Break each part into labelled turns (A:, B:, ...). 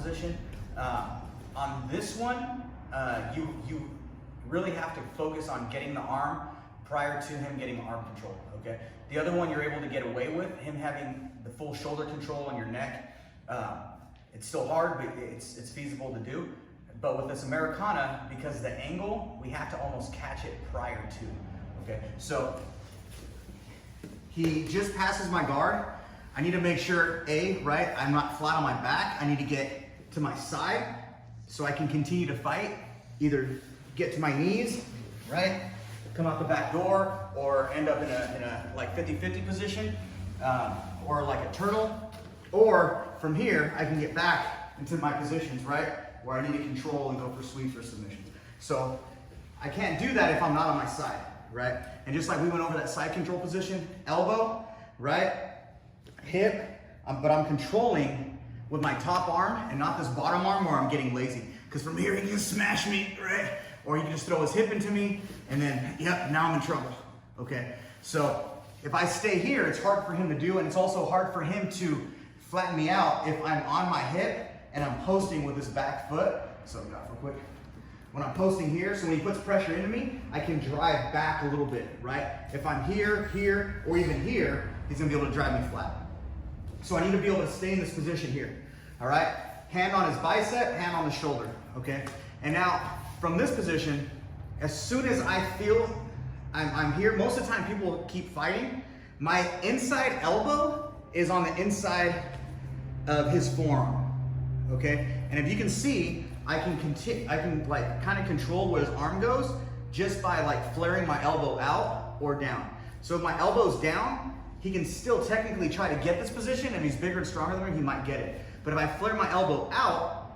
A: position. On this one, you really have to focus on getting the arm prior to him getting arm control, okay? The other one you're able to get away with, him having the full shoulder control on your neck. It's still hard, but it's feasible to do. But with this Americana, because of the angle, we have to almost catch it prior to, okay? So he just passes my guard. I need to make sure, right, I'm not flat on my back. I need to get to my side so I can continue to fight. Either get to my knees, right, come out the back door, or end up in a like 50-50 position, or like a turtle. Or from here, I can get back into my positions, right, where I need to control and go for sweeps or submissions. So I can't do that if I'm not on my side, right? And just like we went over that side control position, elbow, right, hip, but I'm controlling with my top arm and not this bottom arm where I'm getting lazy. Because from here, he can just smash me, right? Or he can just throw his hip into me, and then, yep, now I'm in trouble, okay? So if I stay here, it's hard for him to do, and it's also hard for him to flatten me out if I'm on my hip and I'm posting with this back foot. So real quick. When I'm posting here, so when he puts pressure into me, I can drive back a little bit, right? If I'm here, here, or even here, he's gonna be able to drive me flat. So I need to be able to stay in this position here, all right? Hand on his bicep, hand on the shoulder, okay? And now, from this position, as soon as I feel I'm here, most of the time people keep fighting, my inside elbow is on the inside of his forearm, okay? And if you can see, I can like kind of control where his arm goes just by like flaring my elbow out or down. So if my elbow's down, he can still technically try to get this position, and he's bigger and stronger than me, he might get it. But if I flare my elbow out,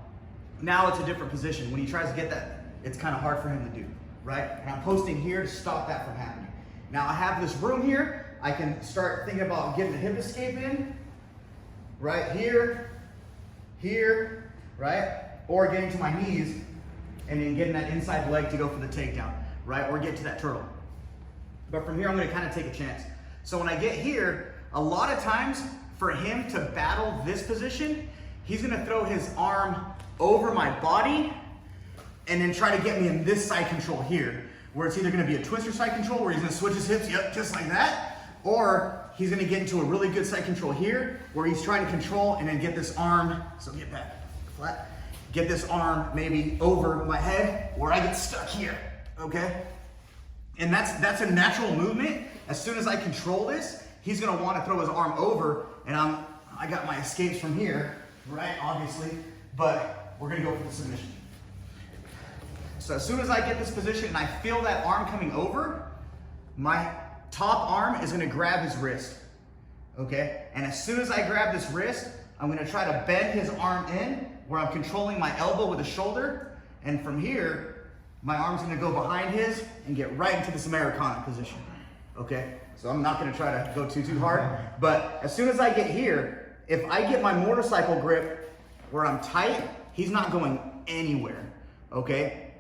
A: now it's a different position. When he tries to get that, it's kind of hard for him to do, right? And I'm posting here to stop that from happening. Now I have this room here. I can start thinking about getting the hip escape in, right here, here, right? Or getting to my knees and then getting that inside leg to go for the takedown, right? Or get to that turtle. But from here, I'm gonna kind of take a chance. So when I get here, a lot of times for him to battle this position, he's gonna throw his arm over my body and then try to get me in this side control here, where it's either gonna be a twister side control where he's gonna switch his hips, yep, just like that, or he's gonna get into a really good side control here where he's trying to control and then get this arm, so get back, flat, get this arm maybe over my head where I get stuck here, okay? And that's a natural movement. As soon as I control this, he's gonna wanna throw his arm over, and I got my escapes from here, right, obviously, but we're gonna go for the submission. So as soon as I get this position and I feel that arm coming over, my top arm is gonna grab his wrist, okay? And as soon as I grab this wrist, I'm gonna try to bend his arm in where I'm controlling my elbow with the shoulder, and from here, my arm's gonna go behind his and get right into this Americana position, okay? So I'm not gonna try to go too hard, but as soon as I get here, if I get my motorcycle grip where I'm tight, he's not going anywhere, okay?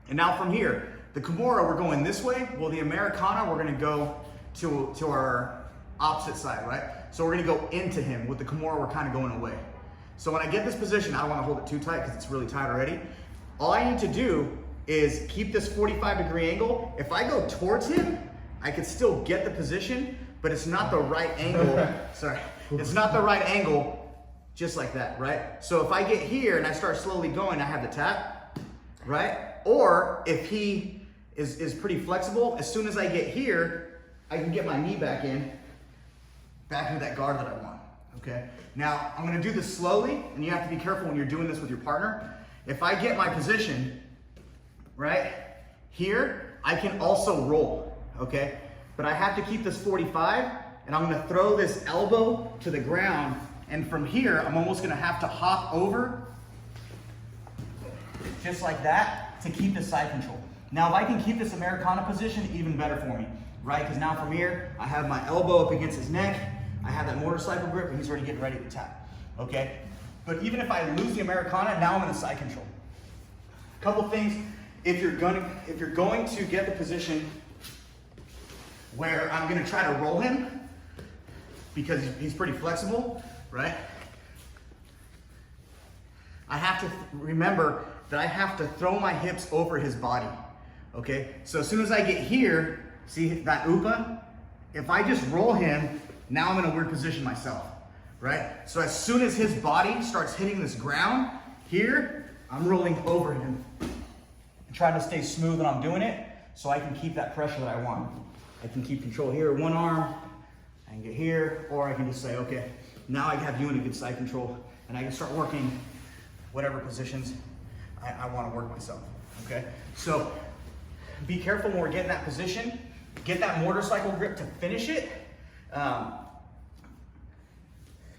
A: And now from here, the Kimura, we're going this way. Well, the Americana, we're gonna go to our opposite side, right? So we're gonna go into him. With the Kimura, we're kind of going away. So when I get this position, I don't wanna hold it too tight because it's really tight already. All I need to do is keep this 45-degree angle. If I go towards him, I could still get the position, but it's not the right angle. Sorry, it's not the right angle just like that, right? So if I get here and I start slowly going, I have the tap, right? Or if he is pretty flexible, as soon as I get here, I can get my knee back into that guard that I want, okay? Now, I'm gonna do this slowly, and you have to be careful when you're doing this with your partner. If I get my position, right, here, I can also roll, okay? But I have to keep this 45, and I'm gonna throw this elbow to the ground, and from here, I'm almost gonna have to hop over, just like that, to keep the side control. Now, if I can keep this Americana position, even better for me, right? Because now from here, I have my elbow up against his neck, I have that motorcycle grip, and he's already getting ready to tap, okay? But even if I lose the Americana, now I'm in the side control. Couple things, if you're going to get the position where I'm gonna try to roll him, because he's pretty flexible, right? I have to remember that I have to throw my hips over his body, okay? So as soon as I get here, see that upa? If I just roll him, now I'm in a weird position myself, right? So as soon as his body starts hitting this ground, here, I'm rolling over him. I'm trying to stay smooth when I'm doing it so I can keep that pressure that I want. I can keep control here, one arm, I can get here, or I can just say, okay, now I have you in a good side control, and I can start working whatever positions I want to work myself, okay? So be careful when we're getting that position. Get that motorcycle grip to finish it.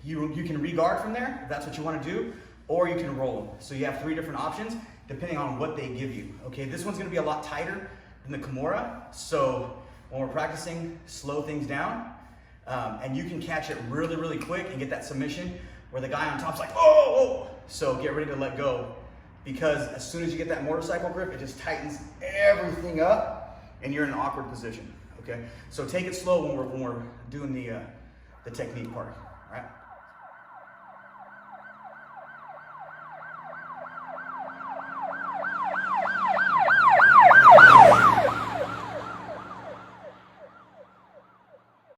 A: You can re-guard from there, if that's what you want to do, or you can roll them. So you have 3 different options, depending on what they give you, okay? This one's going to be a lot tighter than the Kimura, so when we're practicing, slow things down, and you can catch it really, really quick and get that submission where the guy on top's like, oh! So get ready to let go, because as soon as you get that motorcycle grip, it just tightens everything up and you're in an awkward position, okay? So take it slow when we're doing the technique part, all right?